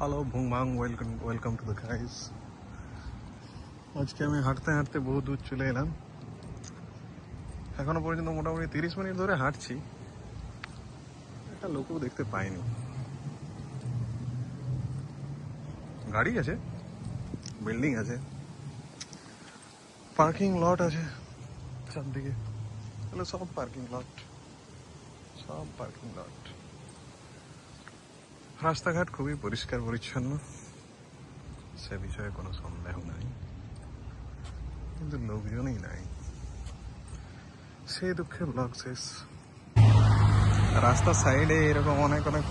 Hello ভুংবাং, welcome to the guys. আজকে আমি হাঁটতে হাঁটতে বহু দূর চলে এলাম। এখনো পর্যন্ত মোটামুটি 30 মিনিট ধরে হাঁটছি, একটা লোকও দেখতে পাইনি। গাড়ি আছে, বিল্ডিং আছে, পার্কিং লট আছে চারদিকে, তাহলে সব পার্কিং লট। রাস্তাঘাট খুবই পরিষ্কার পরিচ্ছন্ন, সে বিষয়ে কোনো সন্দেহ নাই, কিন্তু লোকজনই নাই। সেই দুঃখে ব্লগ শেষ। রাস্তার সাইডে এরকম অনেক অনেক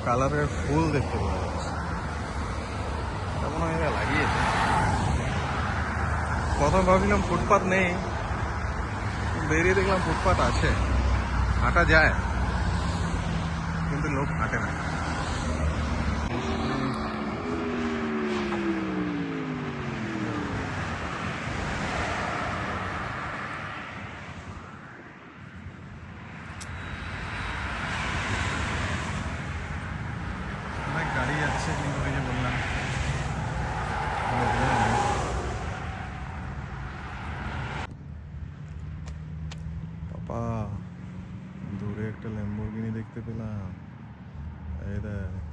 কালারের ফুল দেখতে পাওয়া যাচ্ছে, তেমন এরা লাগিয়েছে। প্রথম ভাবছিলাম ফুটপাত নেই, বেরিয়ে দেখলাম ফুটপাত আছে, হাঁটা যায়, কিন্তু লোক হাঁটে না। অনেক গাড়ি যাচ্ছে, কিন্তু ওই যে বললাম পাপা, দূরে একটা ল্যাম্বরগিনি দেখতে পেলাম। এই দেখ।